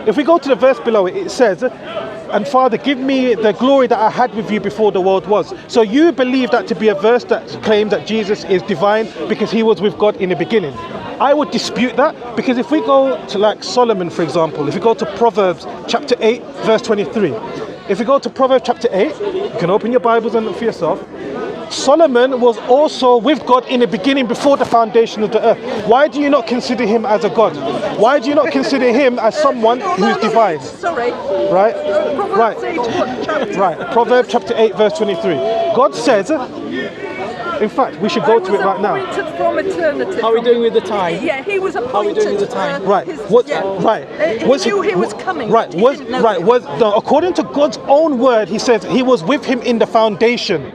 If we go to the verse below it, it says, and Father, give me the glory that I had with you before the world was. So you believe that to be a verse that claims that Jesus is divine because he was with God in the beginning. I would dispute that, because if we go to like Solomon, for example, if we go to Proverbs chapter 8, verse 23, if we go to Proverbs chapter 8, you can open your Bibles and look for yourself. Solomon was also with God in the beginning before the foundation of the earth. Why do you not consider him as a God? Why do you not consider him as someone who is divine? Sorry. Right? Proverbs 8, what chapter? Right. Proverbs chapter 8, verse 23. God says, in fact, we should go to it right now. Appointed from eternity. How are we doing with the time? Yeah, he was appointed. How are we doing with the time? Right. He Knew he was coming. Right. But he didn't know it. According to God's own word, he says he was with him in the foundation.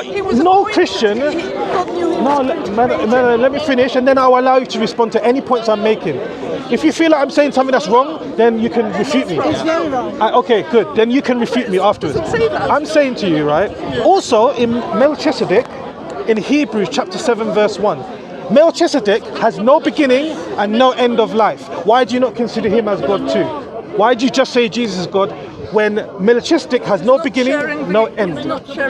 He was No appointed. Christian. God knew he No, let me finish, and then I'll allow you to respond to any points I'm making. If you feel like I'm saying something that's wrong, then you can refute me. It's very wrong. Okay, good. Then you can refute me afterwards. Say that. I'm saying to you, right? Also, in Melchizedek, in Hebrews chapter 7, verse 1, Melchizedek has no beginning and no end of life. Why do you not consider him as God too? Why do you just say Jesus is God when Melchizedek has no beginning, no end?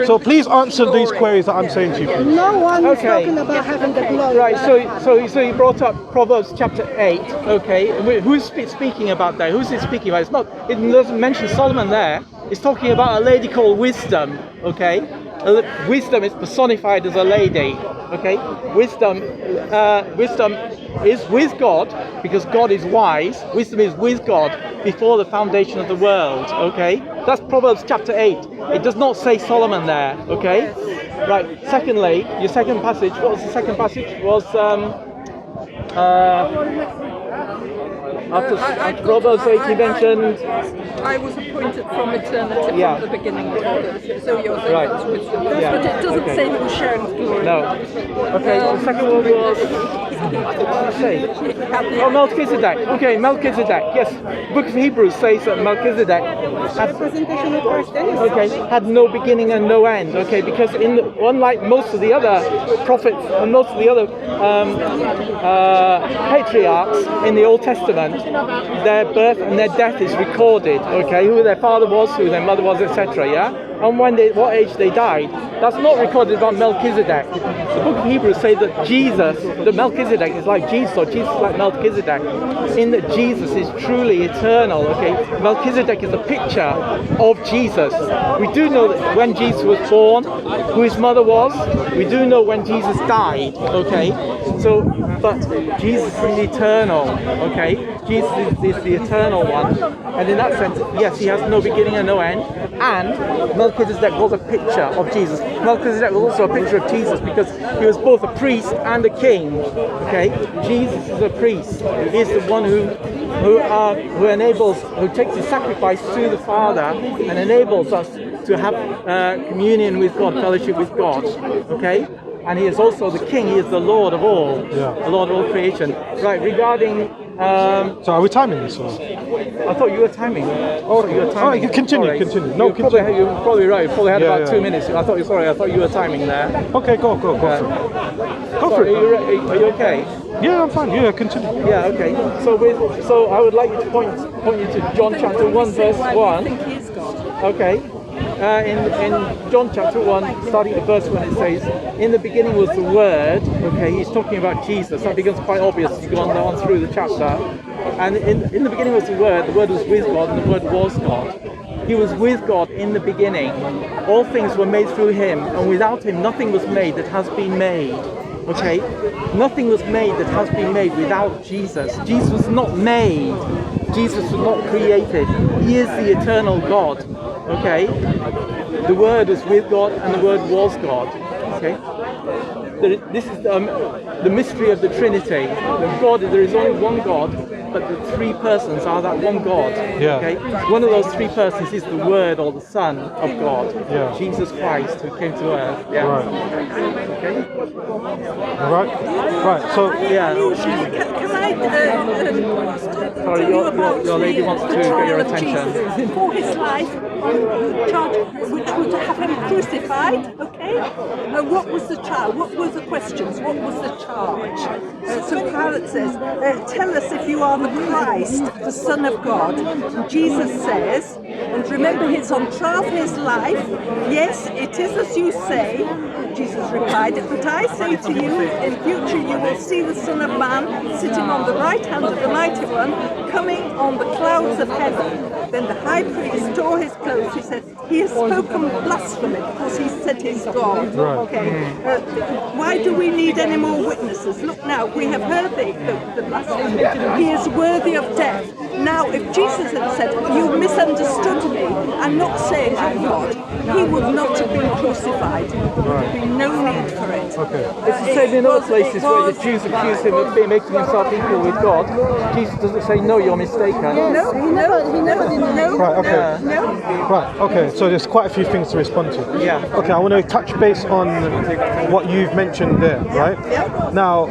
So please answer these queries that I'm saying to you. Please. No one is Okay. talking about having the glory. Right, so you brought up Proverbs chapter 8, okay? Who's speaking about that? Who's it speaking about? It's not, it doesn't mention Solomon there. It's talking about a lady called Wisdom, okay? Wisdom is personified as a lady, okay? Wisdom is with God because God is wise. Wisdom is with God before the foundation of the world, okay? That's Proverbs chapter 8. It does not say Solomon there, okay? Right, secondly, your second passage, what was the second passage? After Proverbs 8 you mentioned... I was appointed from eternity, Yeah. from the beginning. So you're saying Right. that's wisdom. Yeah. But it doesn't Okay. say he was sharing his glory. No. Okay, the second one was... What did you say? Oh, Melchizedek. Okay, Melchizedek. Yes, Book of Hebrews says that Melchizedek Representation of Christ. had no beginning and no end. Okay, because unlike most of the other prophets and most of the other patriarchs in the Old Testament, their birth and their death is recorded. Okay, who their father was, who their mother was, etc. Yeah, and what age they died. That's not recorded about Melchizedek. The Book of Hebrews says that that Melchizedek is like Jesus, or Jesus is like Melchizedek, in that Jesus is truly eternal. Okay, Melchizedek is a picture of Jesus. We do know that when Jesus was born, who his mother was. We do know when Jesus died. Okay, so but Jesus is eternal. Okay, Jesus is the eternal one, and in that sense, yes, he has no beginning and no end. And Melchizedek was a picture of Jesus. Melchizedek was also a picture of Jesus because he was both a priest and a king. Okay, Jesus is a priest. He is the one who takes the sacrifice to the Father and enables us to have communion with God, fellowship with God. Okay, and he is also the King. He is the Lord of all, the Lord of all creation. Right. Regarding. So are we timing this? Or? I thought you were timing. Oh, you were timing. All right, continue. Sorry. Continue. No, you're probably right. You probably had about 2 minutes. I thought you were timing there. Okay, go for it. Go for it. Are you okay? Yeah, I'm fine. Yeah, continue. Yeah, okay. So I would like you to point you to John chapter 1, verse 1. I think he's God. Okay. In John chapter 1, starting at verse 1, it says, "In the beginning was the Word." Okay, he's talking about Jesus. That becomes quite obvious as you go on through the chapter. And in the beginning was the Word was with God, and the Word was God. He was with God in the beginning. All things were made through him, and without him nothing was made that has been made. Okay? Nothing was made that has been made without Jesus. Jesus was not made. Jesus was not created. He is the eternal God. Okay? The Word is with God, and the Word was God. Okay? This is the mystery of the Trinity. There is only one God, but the three persons are that one God. Yeah. Okay? One of those three persons is the Word or the Son of God, Jesus Christ, who came to earth. Yeah. Right. Okay. Right. So Yeah. Can I Sorry, your lady wants to get your attention. For his life on charge which would have him crucified, okay? What was the trial? What were the questions? What was the charge? So Pilate says, tell us if you are the Christ, the Son of God. And Jesus says, and remember he's on trial for his life. Yes, it is as you say. Jesus replied, but I say to you, in future you will see the Son of Man sitting on the right hand of the Mighty One, coming on the clouds of heaven. Then the high priest tore his clothes. He said, he has spoken blasphemy because he said he's God. Right. Okay. Why do we need any more witnesses? Look now, we have heard the blasphemy. He is worthy of death. Now, if Jesus had said, you misunderstood me, I'm not saying I'm God, he would not have been crucified. There would be no need for it. Okay. It's the same in other places where the Jews accuse him of making himself equal with God. Jesus doesn't say, no, you're mistaken. No, he never did. No, Right, okay. no. Right, okay, so there's quite a few things to respond to. Yeah. Okay, I want to touch base on what you've mentioned there, right? Yeah. Now,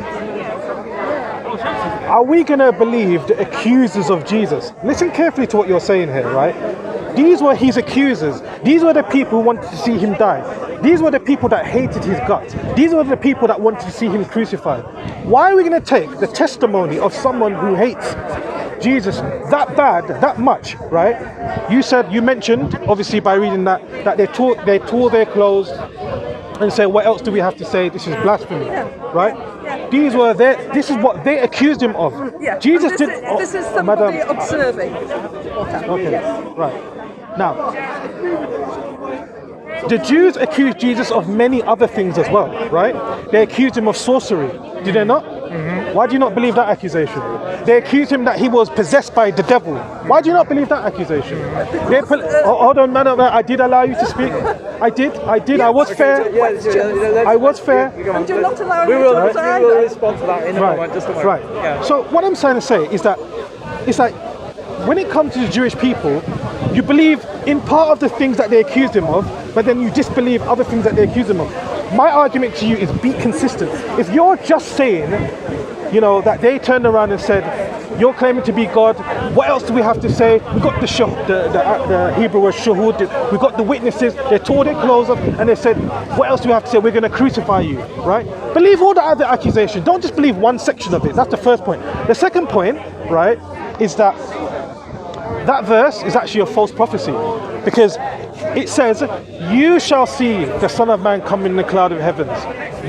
are we going to believe the accusers of Jesus? Listen carefully to what you're saying here, right? These were his accusers. These were the people who wanted to see him die. These were the people that hated his guts. These were the people that wanted to see him crucified. Why are we going to take the testimony of someone who hates Jesus that bad, that much, right? You mentioned, obviously by reading that they tore their clothes and said, what else do we have to say? This is blasphemy, right? Yeah. This is what they accused him of. Yeah. Jesus this did. This is somebody observing. Okay, Yes. right. Now, the Jews accused Jesus of many other things as well, right? They accused him of sorcery, did they not? Mm-hmm. Why do you not believe that accusation? They accused him that he was possessed by the devil. Why do you not believe that accusation? Hold on, man, I did allow you to speak. I did. I was fair. I was fair. And you're not allowing We me will to answer we will either. respond to that in a moment. Just a moment. Right. Yeah. So what I'm trying to say is that it's like when it comes to the Jewish people, you believe in part of the things that they accused him of, but then you disbelieve other things that they accused him of. My argument to you is be consistent. If you're just saying, that they turned around and said, you're claiming to be God, what else do we have to say? We got the Hebrew word shuhud, we got the witnesses, they tore their clothes up and they said, what else do we have to say? We're going to crucify you, right? Believe all the other accusations. Don't just believe one section of it. That's the first point. The second point, right, is that verse is actually a false prophecy because it says, you shall see the Son of Man come in the cloud of heavens.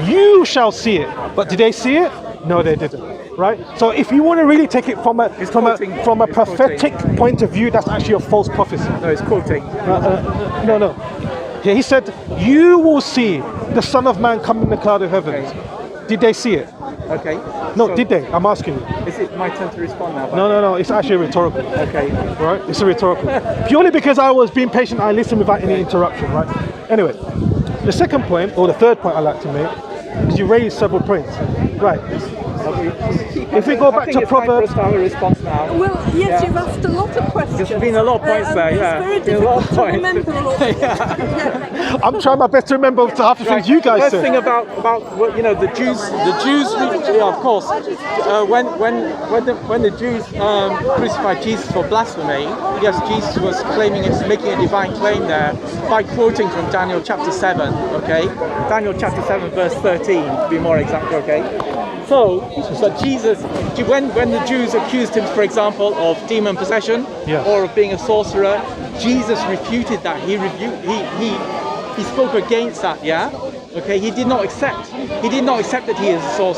You shall see it. But did they see it? No, they didn't. Right? So if you want to really take it from a prophetic point of view, that's actually a false prophecy. No, it's quoting. No. Yeah, he said, you will see the Son of Man come in the cloud of heavens. Okay. Did they see it? Okay. No, so did they? I'm asking you. Is it my turn to respond now? No. It's actually rhetorical. Okay. Right? It's a rhetorical. Purely because I was being patient, I listened without any interruption, right? Anyway, the second point, or the third point I'd like to make, is you raised several points. Right. If we go back to Proverbs, have a response now. Well, yes, you've asked a lot of questions. There's been a lot of points there, yeah. It's very difficult to remember all of them. Yeah. I'm trying my best to remember half the things you guys First said. thing about the Jews, of course, when the Jews crucified Jesus for blasphemy, yes, Jesus was making a divine claim there by quoting from Daniel chapter 7, okay? Daniel chapter 7 verse 13 to be more exact, okay? So Jesus, when the Jews accused him, for example, of demon possession or of being a sorcerer, Jesus refuted that. He spoke against that. Yeah. Okay. He did not accept that he is a sorcerer.